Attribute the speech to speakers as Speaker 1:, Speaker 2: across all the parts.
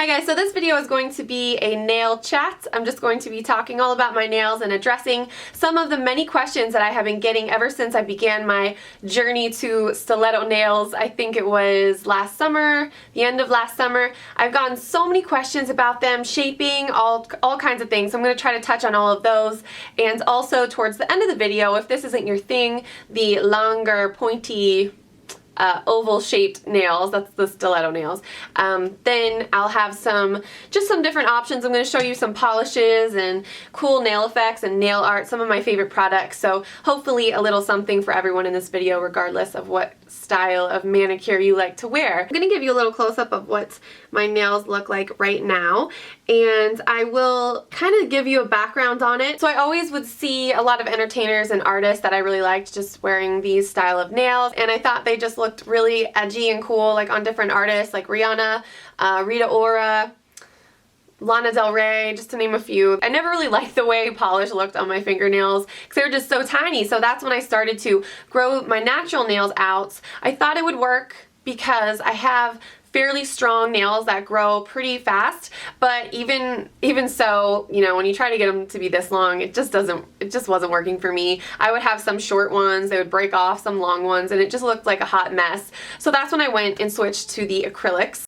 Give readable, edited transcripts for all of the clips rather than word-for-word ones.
Speaker 1: Hi guys, so this video is going to be a nail chat. I'm just going to be talking all about my nails and addressing some of the many questions that I have been getting ever since I began my journey to stiletto nails. I think it was last summer, the end of last summer. I've gotten so many questions about them, shaping, all kinds of things. So I'm going to try to touch on all of those. And also towards the end of the video, if this isn't your thing, the longer pointy oval shaped nails, that's the stiletto nails, then I'll have just some different options. I'm going to show you some polishes and cool nail effects and nail art, some of my favorite products, so hopefully a little something for everyone in this video regardless of what style of manicure you like to wear. I'm going to give you a little close-up of what my nails look like right now, and I will kind of give you a background on it. So I always would see a lot of entertainers and artists that I really liked just wearing these style of nails, and I thought they just looked really edgy and cool, like on different artists like Rihanna, Rita Ora, Lana Del Rey, just to name a few. I never really liked the way polish looked on my fingernails because they were just so tiny, so that's when I started to grow my natural nails out. I thought it would work because I have fairly strong nails that grow pretty fast, but even so, you know, when you try to get them to be this long, it just wasn't working for me. I would have some short ones, they would break off, some long ones, and it just looked like a hot mess. So that's when I went and switched to the acrylics.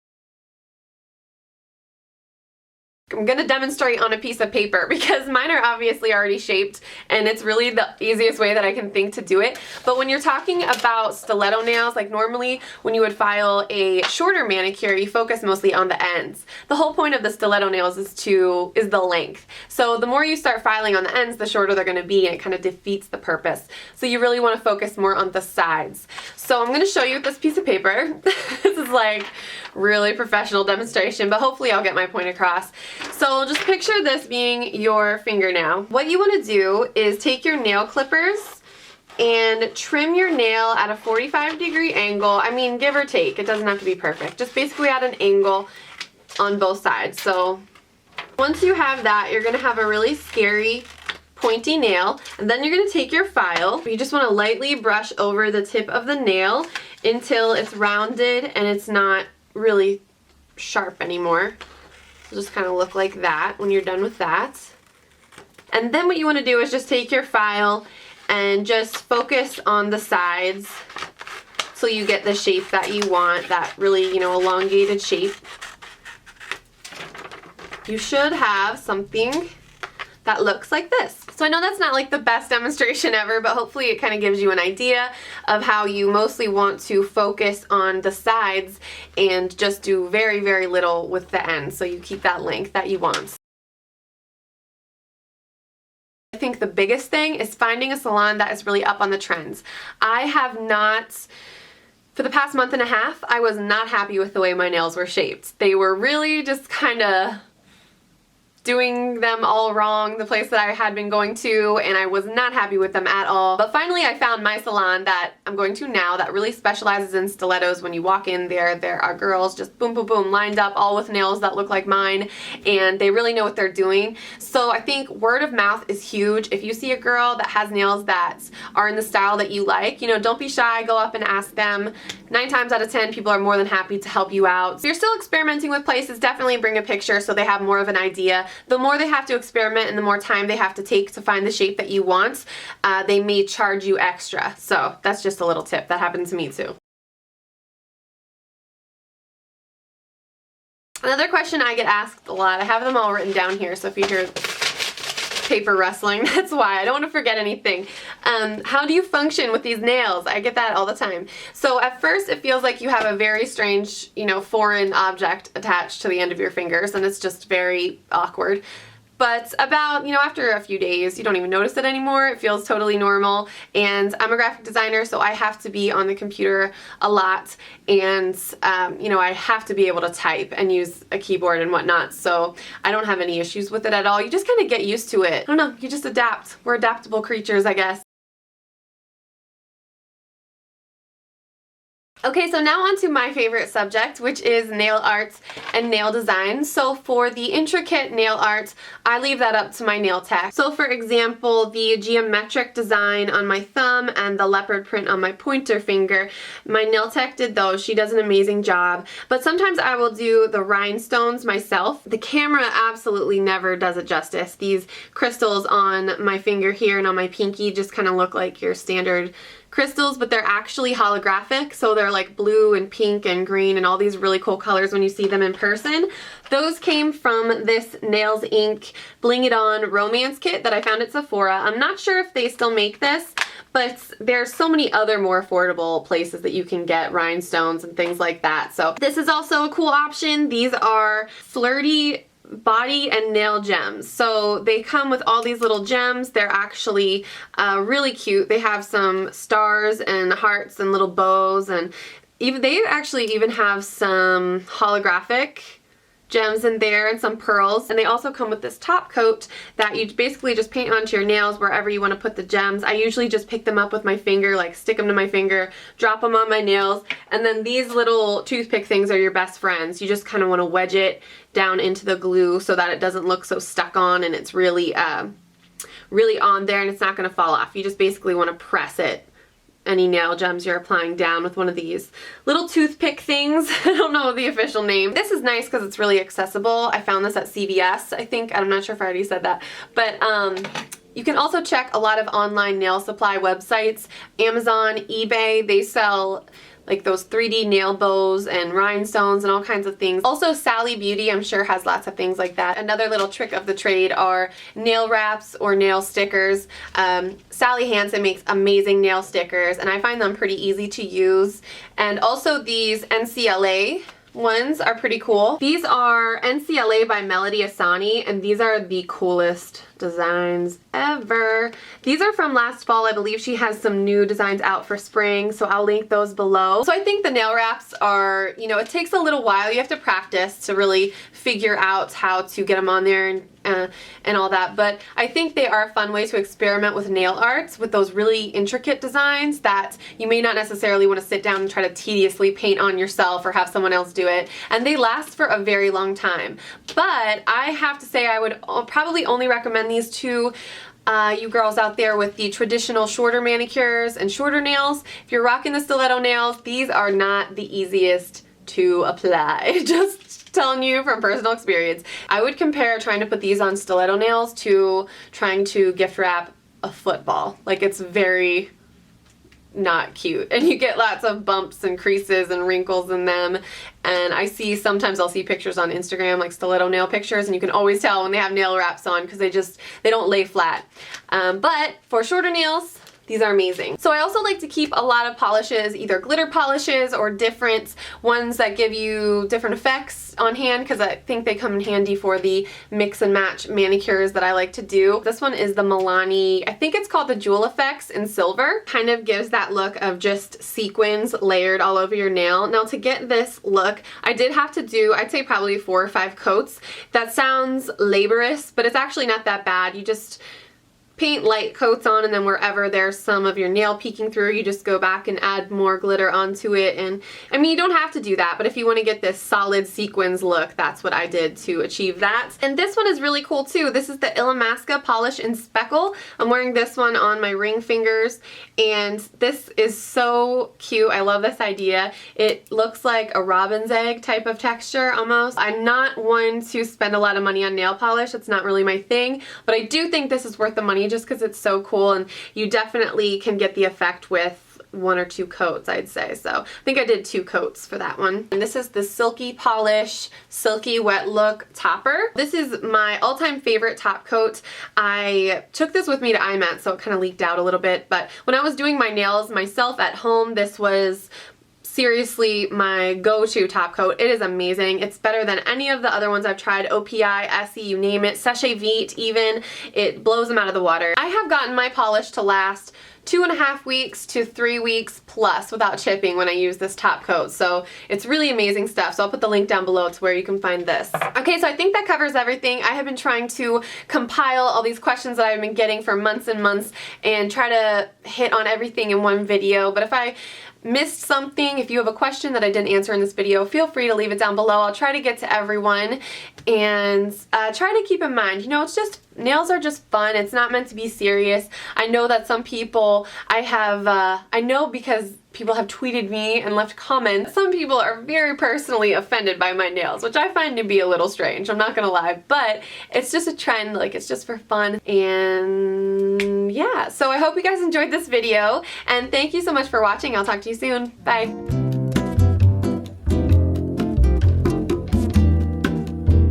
Speaker 1: I'm going to demonstrate on a piece of paper because mine are obviously already shaped and it's really the easiest way that I can think to do it. But when you're talking about stiletto nails, like normally when you would file a shorter manicure, you focus mostly on the ends. The whole point of the stiletto nails is the length. So the more you start filing on the ends, the shorter they're going to be, and it kind of defeats the purpose. So you really want to focus more on the sides. So I'm going to show you with this piece of paper. This is like really professional demonstration, but hopefully I'll get my point across. So just picture this being your fingernail. What you want to do is take your nail clippers and trim your nail at a 45-degree angle. I mean, give or take. It doesn't have to be perfect. Just basically at an angle on both sides. So once you have that, you're going to have a really scary pointy nail, and then you're going to take your file. You just want to lightly brush over the tip of the nail until it's rounded and it's not really sharp anymore. It'll just kind of look like that when you're done with that. And then what you want to do is just take your file and just focus on the sides so you get the shape that you want, that really, you know, elongated shape. You should have something that looks like this. So I know that's not like the best demonstration ever, but hopefully it kind of gives you an idea of how you mostly want to focus on the sides and just do very, very little with the ends so you keep that length that you want. I think the biggest thing is finding a salon that is really up on the trends. I have not, for the past month and a half, I was not happy with the way my nails were shaped. They were really just kind of doing them all wrong, the place that I had been going to, and I was not happy with them at all. But finally I found my salon that I'm going to now that really specializes in stilettos. When you walk in there are girls just boom, boom, boom, lined up, all with nails that look like mine, and they really know what they're doing. So I think word of mouth is huge. If you see a girl that has nails that are in the style that you like, you know, don't be shy, go up and ask them. 9 times out of 10, people are more than happy to help you out. So you're still experimenting with places, definitely bring a picture so they have more of an idea. The more they have to experiment and the more time they have to take to find the shape that you want, they may charge you extra. So that's just a little tip. That happened to me too. Another question I get asked a lot, I have them all written down here, so if you hear paper rustling, that's why. I don't want to forget anything. How do you function with these nails? I get that all the time. So at first it feels like you have a very strange, you know, foreign object attached to the end of your fingers, and it's just very awkward. But about, you know, after a few days, you don't even notice it anymore. It feels totally normal. And I'm a graphic designer, so I have to be on the computer a lot. And, you know, I have to be able to type and use a keyboard and whatnot. So I don't have any issues with it at all. You just kind of get used to it. I don't know, you just adapt. We're adaptable creatures, I guess. Okay, so now on to my favorite subject, which is nail art and nail design. So for the intricate nail art, I leave that up to my nail tech. So for example, the geometric design on my thumb and the leopard print on my pointer finger, my nail tech did those. She does an amazing job. But sometimes I will do the rhinestones myself. The camera absolutely never does it justice. These crystals on my finger here and on my pinky just kind of look like your standard crystals, but they're actually holographic, so they're like blue and pink and green and all these really cool colors when you see them in person. Those came from this Nails Inc. Bling It On romance kit that I found at Sephora. I'm not sure if they still make this, but there's so many other more affordable places that you can get rhinestones and things like that. So this is also a cool option. These are flirty body and nail gems. So they come with all these little gems. They're actually really cute. They have some stars and hearts and little bows, and they actually even have some holographic gems in there and some pearls. And they also come with this top coat that you basically just paint onto your nails wherever you want to put the gems. I usually just pick them up with my finger, like stick them to my finger, drop them on my nails, and then these little toothpick things are your best friends. You just kind of want to wedge it down into the glue so that it doesn't look so stuck on and it's really really on there and it's not going to fall off. You just basically want to press it, any nail gems you're applying, down with one of these little toothpick things. I don't know the official name. This is nice because it's really accessible. I found this at CVS, I think. I'm not sure if I already said that. But you can also check a lot of online nail supply websites. Amazon, eBay, they sell like those 3D nail bows and rhinestones and all kinds of things. Also Sally Beauty, I'm sure, has lots of things like that. Another little trick of the trade are nail wraps or nail stickers. Sally Hansen makes amazing nail stickers and I find them pretty easy to use. And also these NCLA ones are pretty cool. These are NCLA by Melody Asani, and these are the coolest designs ever. These are from last fall. I believe she has some new designs out for spring, so I'll link those below. So I think the nail wraps are, you know, it takes a little while. You have to practice to really figure out how to get them on there and all that, but I think they are a fun way to experiment with nail arts with those really intricate designs that you may not necessarily want to sit down and try to tediously paint on yourself or have someone else do it, and they last for a very long time. But I have to say I would probably only recommend these to you girls out there with the traditional shorter manicures and shorter nails. If you're rocking the stiletto nails, these are not the easiest to apply. Just telling you from personal experience. I would compare trying to put these on stiletto nails to trying to gift wrap a football. Like, it's very not cute, and you get lots of bumps and creases and wrinkles in them. And sometimes I'll see pictures on Instagram, like stiletto nail pictures, and you can always tell when they have nail wraps on because they don't lay flat. But for shorter nails, these are amazing. So I also like to keep a lot of polishes, either glitter polishes or different ones that give you different effects on hand, because I think they come in handy for the mix and match manicures that I like to do. This one is the Milani, I think it's called the Jewel Effects in silver. Kind of gives that look of just sequins layered all over your nail. Now to get this look, I did have to do, I'd say probably 4 or 5 coats. That sounds laborious, but it's actually not that bad. You just paint light coats on, and then wherever there's some of your nail peeking through, you just go back and add more glitter onto it. And I mean, you don't have to do that, but if you want to get this solid sequins look, that's what I did to achieve that. And this one is really cool too. This is the Illaasqua polish in Speckle. I'm wearing this one on my ring fingers, and this is so cute. I love this idea. It looks like a robin's egg type of texture almost. I'm not one to spend a lot of money on nail polish. It's not really my thing, but I do think this is worth the money just because it's so cool, and you definitely can get the effect with 1 or 2 coats, I'd say. So I think I did 2 coats for that one. And this is the Silky Polish Silky Wet Look Topper. This is my all-time favorite top coat. I took this with me to IMAT, so it kind of leaked out a little bit, but when I was doing my nails myself at home, this was seriously my go-to top coat. It is amazing. It's better than any of the other ones I've tried. OPI, Essie, you name it. Sachet Vite even. It blows them out of the water. I have gotten my polish to last 2.5 weeks to 3 weeks plus without chipping when I use this top coat. So it's really amazing stuff. So I'll put the link down below to where you can find this. Okay, so I think that covers everything. I have been trying to compile all these questions that I've been getting for months and months and try to hit on everything in one video. But if I missed something, if you have a question that I didn't answer in this video, feel free to leave it down below. I'll try to get to everyone, and try to keep in mind, you know, it's just, nails are just fun. It's not meant to be serious. I know that some people, I know because people have tweeted me and left comments, some people are very personally offended by my nails, which I find to be a little strange, I'm not gonna lie, but it's just a trend, like it's just for fun. And yeah, so I hope you guys enjoyed this video, and thank you so much for watching. I'll talk to you soon. Bye.